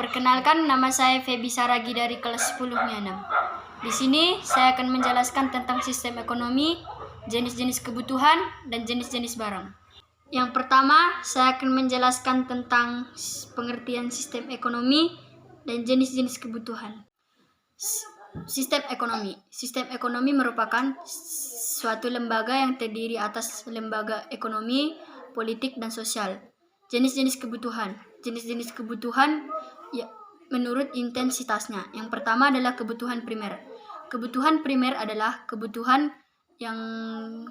Perkenalkan, nama saya Feby Saragi dari kelas 10 6. Di sini saya akan menjelaskan tentang sistem ekonomi, jenis-jenis kebutuhan, dan jenis-jenis barang. Yang pertama, saya akan menjelaskan tentang pengertian sistem ekonomi dan jenis-jenis kebutuhan. Sistem ekonomi. Sistem ekonomi merupakan suatu lembaga yang terdiri atas lembaga ekonomi, politik, dan sosial. Jenis-jenis kebutuhan. Jenis-jenis kebutuhan menurut intensitasnya. Yang pertama adalah kebutuhan primer. Kebutuhan primer adalah kebutuhan yang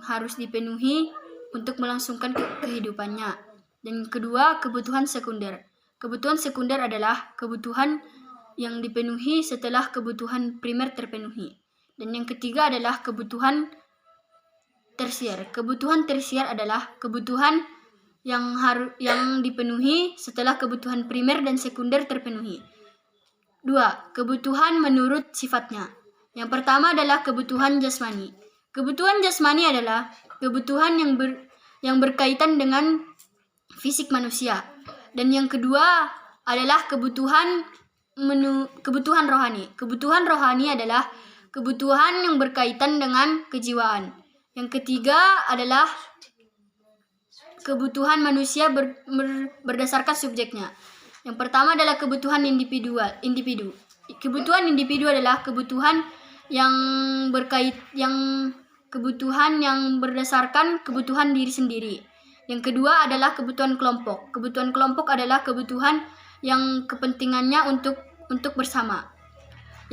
harus dipenuhi untuk melangsungkan kehidupannya. Dan kedua, kebutuhan sekunder. Kebutuhan sekunder adalah kebutuhan yang dipenuhi setelah kebutuhan primer terpenuhi. Dan yang ketiga adalah kebutuhan tersier. Kebutuhan tersier adalah kebutuhan yang dipenuhi setelah kebutuhan primer dan sekunder terpenuhi. 2. Kebutuhan menurut sifatnya. Yang pertama adalah kebutuhan jasmani. Kebutuhan jasmani adalah kebutuhan yang berkaitan dengan fisik manusia. Dan yang kedua adalah kebutuhan rohani. Kebutuhan rohani adalah kebutuhan yang berkaitan dengan kejiwaan. Yang ketiga adalah kebutuhan manusia berdasarkan subjeknya. Yang pertama adalah kebutuhan individu. Kebutuhan individu adalah kebutuhan yang berdasarkan kebutuhan diri sendiri. Yang kedua adalah kebutuhan kelompok. Kebutuhan kelompok adalah kebutuhan yang kepentingannya untuk bersama.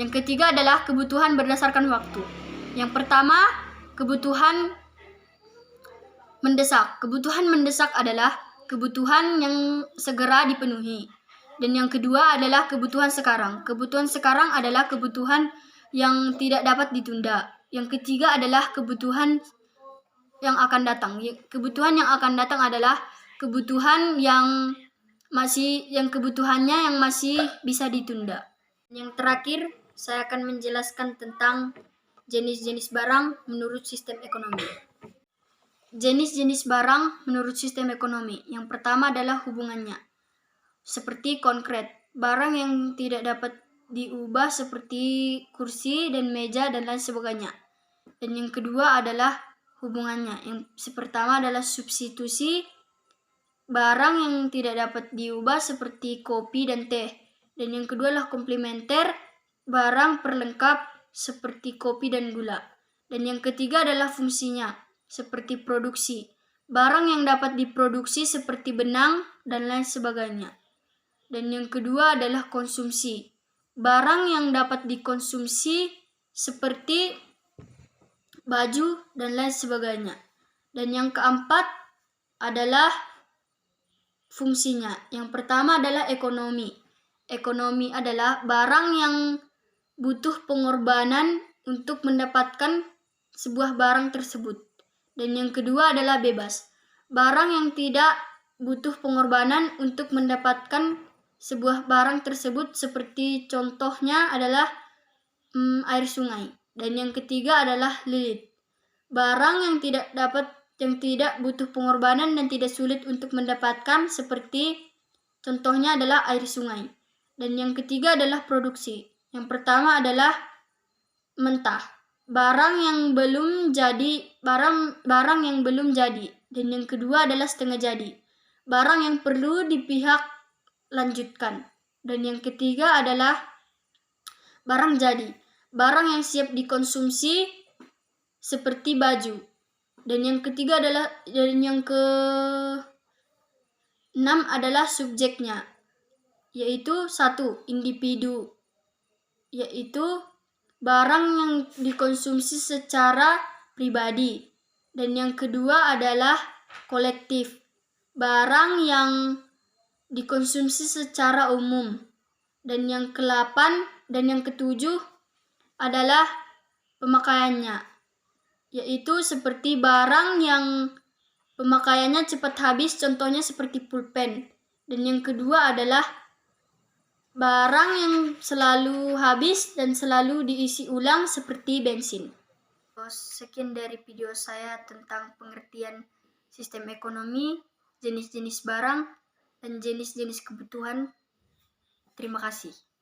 Yang ketiga adalah kebutuhan berdasarkan waktu. Yang pertama, kebutuhan mendesak. Kebutuhan mendesak adalah kebutuhan yang segera dipenuhi. Dan yang kedua adalah kebutuhan sekarang. Kebutuhan sekarang adalah kebutuhan yang tidak dapat ditunda. Yang ketiga adalah kebutuhan yang akan datang. Kebutuhan yang akan datang adalah kebutuhan yang kebutuhannya masih bisa ditunda. Yang terakhir, saya akan menjelaskan tentang jenis-jenis barang menurut sistem ekonomi. Jenis-jenis barang menurut sistem ekonomi. Yang pertama adalah hubungannya. Seperti konkret. Barang yang tidak dapat diubah seperti kursi dan meja dan lain sebagainya. Dan yang kedua adalah hubungannya. Yang pertama adalah substitusi. Barang yang tidak dapat diubah seperti kopi dan teh. Dan yang kedua adalah komplementer. Barang perlengkap seperti kopi dan gula. Dan yang ketiga adalah fungsinya. Seperti produksi. Barang yang dapat diproduksi seperti benang dan lain sebagainya. Dan yang kedua adalah konsumsi. Barang yang dapat dikonsumsi seperti baju dan lain sebagainya. Dan yang keempat adalah fungsinya. Yang pertama adalah ekonomi. Ekonomi adalah barang yang butuh pengorbanan untuk mendapatkan sebuah barang tersebut. Dan yang kedua adalah bebas. Barang yang tidak butuh pengorbanan untuk mendapatkan sebuah barang tersebut, seperti contohnya adalah air sungai. Dan yang ketiga adalah lilit. Barang yang tidak butuh pengorbanan dan tidak sulit untuk mendapatkan, seperti contohnya adalah air sungai. Dan yang ketiga adalah produksi. Yang pertama adalah mentah. Barang yang belum jadi. Dan yang kedua adalah setengah jadi. Barang yang perlu dipihak lanjutkan. Dan yang ketiga adalah barang jadi. Barang yang siap dikonsumsi seperti baju. Dan yang keenam adalah subjeknya, yaitu 1. Individu, yaitu barang yang dikonsumsi secara pribadi. Dan yang kedua adalah kolektif, barang yang dikonsumsi secara umum. Dan yang ke-8 dan yang ke-7 adalah pemakaiannya, yaitu seperti barang yang pemakaiannya cepat habis, contohnya seperti pulpen. Dan yang kedua adalah barang yang selalu habis dan selalu diisi ulang, seperti bensin. Sekian dari video saya tentang pengertian sistem ekonomi, jenis-jenis barang, dan jenis-jenis kebutuhan. Terima kasih.